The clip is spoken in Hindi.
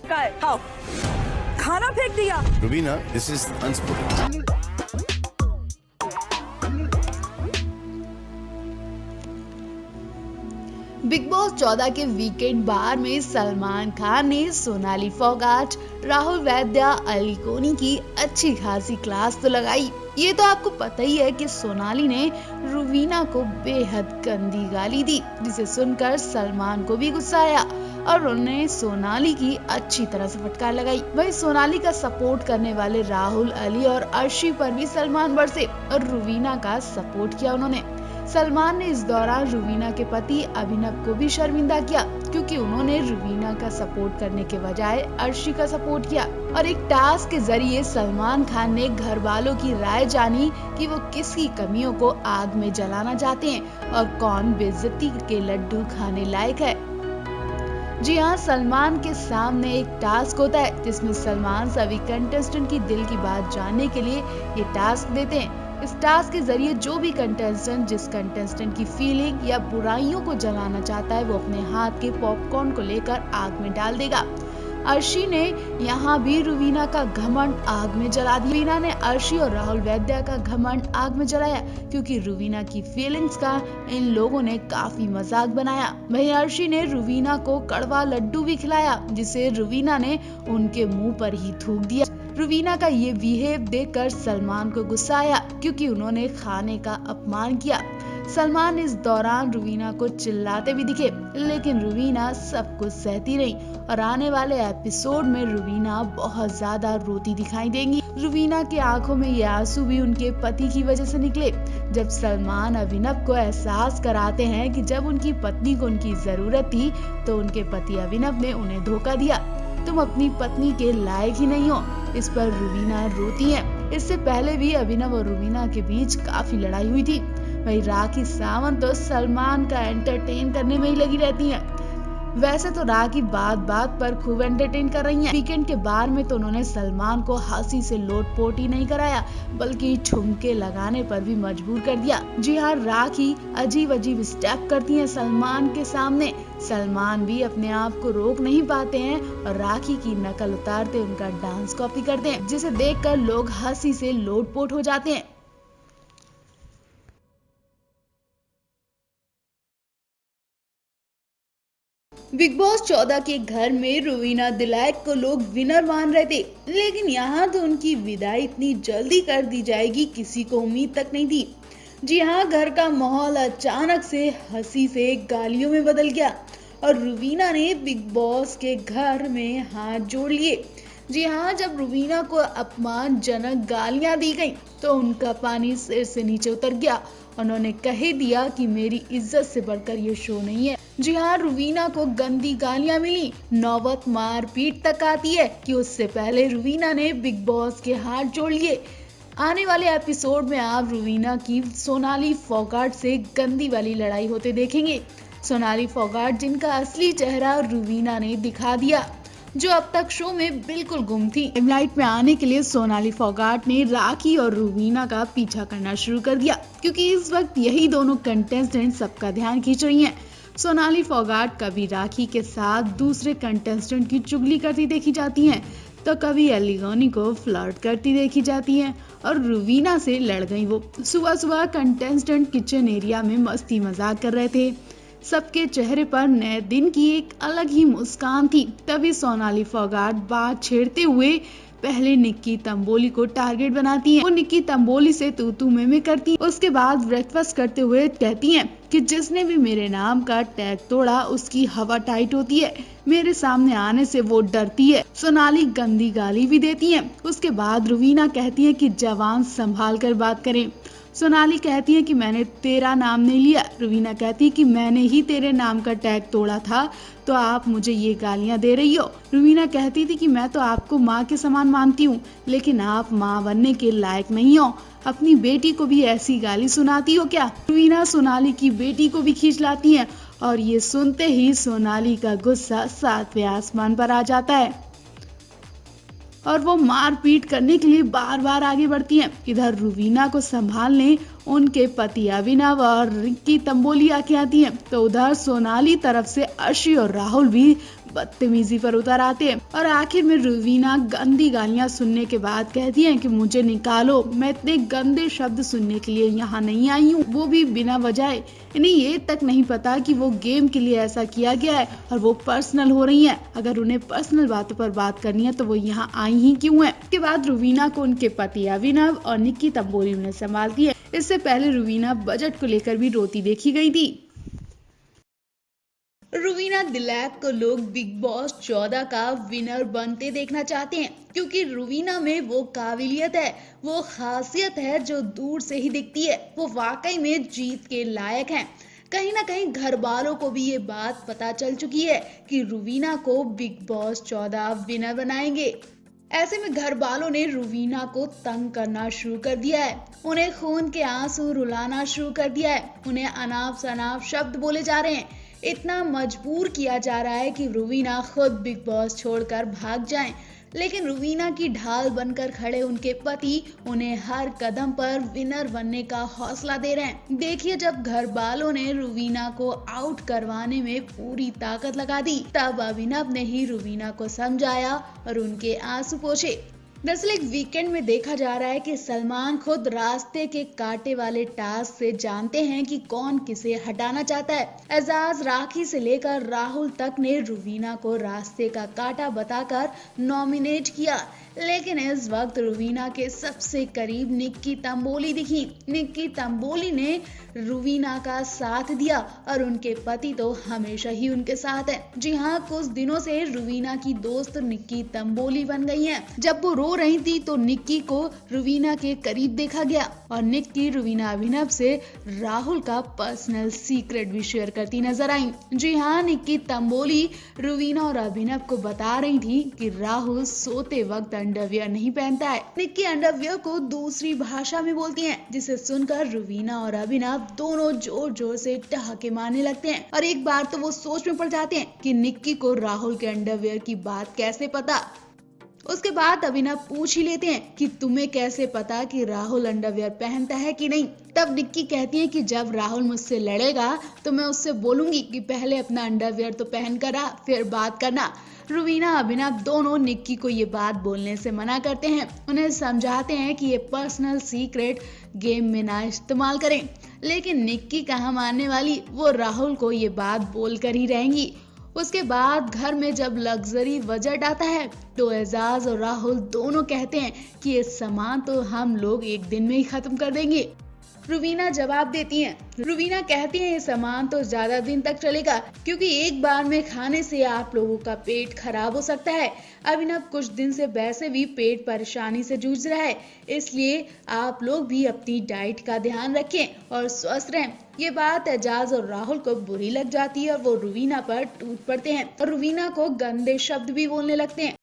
का है, खाओ। खाना फेंक दिया। Rubina, this is unspoken. Big boss 14 के वीकेंड बार में सलमान खान ने सोनाली फोगाट, राहुल वैद्या, अली कोनी की अच्छी खासी क्लास तो लगाई। ये तो आपको पता ही है कि सोनाली ने रुवीना को बेहद गंदी गाली दी, जिसे सुनकर सलमान को भी गुस्सा आया और उन्होंने सोनाली की अच्छी तरह से फटकार लगाई। वहीं सोनाली का सपोर्ट करने वाले राहुल, अली और अर्शी पर भी सलमान बरसे और रुवीना का सपोर्ट किया उन्होंने। सलमान ने इस दौरान रुवीना के पति अभिनव को भी शर्मिंदा किया, क्योंकि उन्होंने रुवीना का सपोर्ट करने के बजाय अर्शी का सपोर्ट किया। और एक टास्क के जरिए सलमान खान ने घर वालों की राय जानी कि वो किसकी कमियों को आग में जलाना चाहते हैं और कौन बेइज्जती के लड्डू खाने लायक है। जी हाँ, सलमान के सामने एक टास्क होता है जिसमें सलमान सभी कंटेस्टेंट की दिल की बात जानने के लिए ये टास्क देते हैं। इस टास्क के जरिए जो भी कंटेस्टेंट जिस कंटेस्टेंट की फीलिंग या बुराइयों को जलाना चाहता है, वो अपने हाथ के पॉपकॉर्न को लेकर आग में डाल देगा। अर्शी ने यहाँ भी रुवीना का घमंड आग में जला दिया। रुवीना ने अर्शी और राहुल वैद्या का घमंड आग में जलाया, क्योंकि रुवीना की फीलिंग्स का इन लोगों ने काफी मजाक बनाया। वहीं अर्शी ने रुवीना को कड़वा लड्डू भी खिलाया, जिसे रुवीना ने उनके मुंह पर ही थूक दिया। रुवीना का ये बिहेव देखकर सलमान को गुस्सा आया, क्योंकि उन्होंने खाने का अपमान किया। सलमान इस दौरान रुवीना को चिल्लाते भी दिखे, लेकिन रुवीना सब कुछ सहती रही और आने वाले एपिसोड में रुवीना बहुत ज्यादा रोती दिखाई देंगी। रुवीना के आंखों में ये आंसू भी उनके पति की वजह से निकले, जब सलमान अभिनव को एहसास कराते हैं कि जब उनकी पत्नी को उनकी जरूरत थी तो उनके पति अभिनव ने उन्हें धोखा दिया। तुम अपनी पत्नी के लायक ही नहीं हो। इस पर रुवीना रोती है। इससे पहले भी अभिनव और रुवीना के बीच काफी लड़ाई हुई थी। वहीं राखी सावंत तो सलमान का एंटरटेन करने में ही लगी रहती हैं। वैसे तो राखी बात बात पर खूब एंटरटेन कर रही हैं। वीकेंड के बार में तो उन्होंने सलमान को हंसी से लोटपोट ही नहीं कराया, बल्कि ठुमके लगाने पर भी मजबूर कर दिया। जी हाँ, राखी अजीब अजीब स्टेप करती हैं सलमान के सामने। सलमान भी अपने आप को रोक नहीं पाते हैं और राखी की नकल उतारते उनका डांस कॉपी करते हैं, जिसे देखकर लोग हंसी से लोटपोट हो जाते हैं। बिग बॉस 14 के घर में रुवीना दिलायक को लोग विनर मान रहे थे, लेकिन यहाँ तो उनकी विदाई इतनी जल्दी कर दी जाएगी किसी को उम्मीद तक नहीं थी। जी हाँ, घर का माहौल अचानक से हंसी से गालियों में बदल गया और रुवीना ने बिग बॉस के घर में हाथ जोड़ लिए। जी हाँ, जब रुवीना को अपमानजनक गालियां दी गईं, तो उनका पानी सिर से नीचे उतर गया। उन्होंने कह दिया कि मेरी इज्जत से बढ़कर ये शो नहीं है। जी हाँ, रुवीना को गंदी गालियां मिली, नौबत मारपीट तक आती है कि उससे पहले रुवीना ने बिग बॉस के हाथ जोड़ लिए। आने वाले एपिसोड में आप रुवीना की सोनाली फोगाट से गंदी वाली लड़ाई होते देखेंगे। सोनाली फोगाट जिनका असली चेहरा रुवीना ने दिखा दिया, जो अब तक शो में बिल्कुल गुम थी। लाइमलाइट में आने के लिए सोनाली फोगाट ने राखी और रुवीना का पीछा करना शुरू कर दिया, क्योंकि इस वक्त यही दोनों कंटेस्टेंट सबका ध्यान खींच रही हैं। सोनाली फोगाट कभी राखी के साथ दूसरे कंटेस्टेंट की चुगली करती देखी जाती हैं, तो कभी अली कोनी को फ्लर्ट करती देखी जाती हैं और रुवीना से लड़ गई वो। सुबह सुबह कंटेस्टेंट किचन एरिया में मस्ती मजाक कर रहे थे। सबके चेहरे पर नए दिन की एक अलग ही मुस्कान थी। तभी सोनाली फोगाट बात छेड़ते हुए पहले निक्की तंबोली को टारगेट बनाती हैं। वो निक्की तंबोली से तू में करती हैं। उसके बाद ब्रेकफास्ट करते हुए कहती हैं कि जिसने भी मेरे नाम का टैग तोड़ा उसकी हवा टाइट होती है, मेरे सामने आने से वो डरती है। सोनाली गंदी गाली भी देती हैं। उसके बाद रुवीना कहती है कि जवान संभाल कर बात करें। सोनाली कहती है कि मैंने तेरा नाम नहीं लिया। रुवीना कहती है कि मैंने ही तेरे नाम का टैग तोड़ा था, तो आप मुझे ये गालियां दे रही हो। रुवीना कहती थी कि मैं तो आपको माँ के समान मानती हूँ, लेकिन आप माँ बनने के लायक नहीं हो। अपनी बेटी को भी ऐसी गाली सुनाती हो क्या? रुवीना सोनाली की बेटी को भी खींच लाती है और ये सुनते ही सोनाली का गुस्सा 7वें आसमान पर आ जाता है और वो मारपीट करने के लिए बार बार आगे बढ़ती हैं। इधर रुवीना को संभालने उनके पति अभिनव और निक्की तंबोली आके आती हैं, तो उधर सोनाली तरफ से अर्शी और राहुल भी बदतमीजी पर उतर आते हैं और आखिर में रुवीना गंदी गालियां सुनने के बाद कहती है कि मुझे निकालो, मैं इतने गंदे शब्द सुनने के लिए यहाँ नहीं आई हूँ, वो भी बिना वजह। इन्हें ये तक नहीं पता कि वो गेम के लिए ऐसा किया गया है और वो पर्सनल हो रही है। अगर उन्हें पर्सनल बातों पर बात करनी है तो वो यहाँ आई ही क्यों है। इसके बाद रुवीना को उनके पति अभिनव और निक्की तंबोली उन्हें संभालती है। इससे पहले रुवीना बजट को लेकर भी रोती देखी गई थी। रुवीना दिलैप को लोग बिग बॉस 14 का विनर बनते देखना चाहते हैं, क्योंकि रुवीना में वो काबिलियत है, वो खासियत है जो दूर से ही दिखती है। वो वाकई में जीत के लायक हैं। कहीं ना कहीं घर वालों को भी ये बात पता चल चुकी है कि रुवीना को बिग बॉस 14 विनर बनाएंगे। ऐसे में घर वालों ने रुवीना को तंग करना शुरू कर दिया है, उन्हें खून के आंसू रुलाना शुरू कर दिया है, उन्हें अनाप शनाप शब्द बोले जा रहे हैं। इतना मजबूर किया जा रहा है कि रुवीना खुद बिग बॉस छोड़कर भाग जाएं। लेकिन रुवीना की ढाल बनकर खड़े उनके पति उन्हें हर कदम पर विनर बनने का हौसला दे रहे हैं। देखिए, जब घर वालों ने रुवीना को आउट करवाने में पूरी ताकत लगा दी, तब अभिनव ने ही रुवीना को समझाया और उनके आंसू पोंछे। दरअसल एक वीकेंड में देखा जा रहा है कि सलमान खुद रास्ते के कांटे वाले टास्क से जानते हैं कि कौन किसे हटाना चाहता है। एजाज, राखी से लेकर राहुल तक ने रुवीना को रास्ते का कांटा बताकर नॉमिनेट किया, लेकिन इस वक्त रुवीना के सबसे करीब निक्की तंबोली दिखी। निक्की तंबोली ने रुवीना का साथ दिया और उनके पति तो हमेशा ही उनके साथ है। जी हाँ, कुछ दिनों से रुवीना की दोस्त निक्की तंबोली बन गई हैं। जब वो रो रही थी तो निक्की को रुवीना के करीब देखा गया और निक्की रुवीना अभिनव से राहुल का पर्सनल सीक्रेट भी शेयर करती नजर आई। जी हाँ, निक्की तंबोली रुवीना और अभिनव को बता रही थी कि राहुल सोते वक्त अंडरवियर नहीं पहनता है। निक्की अंडरवियर को दूसरी भाषा में बोलती हैं, जिसे सुनकर रुवीना और अभिनव दोनों जोर जोर से ठहाके मारने लगते हैं और एक बार तो वो सोच में पड़ जाते हैं कि निक्की को राहुल के अंडरवियर की बात कैसे पता। उसके बाद अभिनव पूछ ही लेते हैं कि तुम्हें कैसे पता कि राहुल अंडरवियर पहनता है कि नहीं। तब निक्की कहती है कि जब राहुल मुझसे लड़ेगा तो मैं उससे बोलूंगी कि पहले अपना अंडरवियर तो पहन कर आ, फिर बात करना। रुवीना अभिनव दोनों निक्की को ये बात बोलने से मना करते हैं, उन्हें समझाते हैं कि ये पर्सनल सीक्रेट गेम में ना इस्तेमाल करें। लेकिन निक्की कहाँ मानने वाली, वो राहुल को ये बात बोलकर ही रहेंगी। उसके बाद घर में जब लग्जरी बजट आता है तो एजाज और राहुल दोनों कहते हैं कि ये सामान तो हम लोग एक दिन में ही खत्म कर देंगे। रुवीना जवाब देती हैं, रुवीना कहती हैं ये सामान तो ज्यादा दिन तक चलेगा, क्योंकि एक बार में खाने से आप लोगों का पेट खराब हो सकता है। अभिनव कुछ दिन से वैसे भी पेट परेशानी से जूझ रहा है, इसलिए आप लोग भी अपनी डाइट का ध्यान रखें और स्वस्थ रहें। ये बात एजाज और राहुल को बुरी लग जाती है और वो रुवीना पर टूट पड़ते हैं और रुवीना को गंदे शब्द भी बोलने लगते हैं।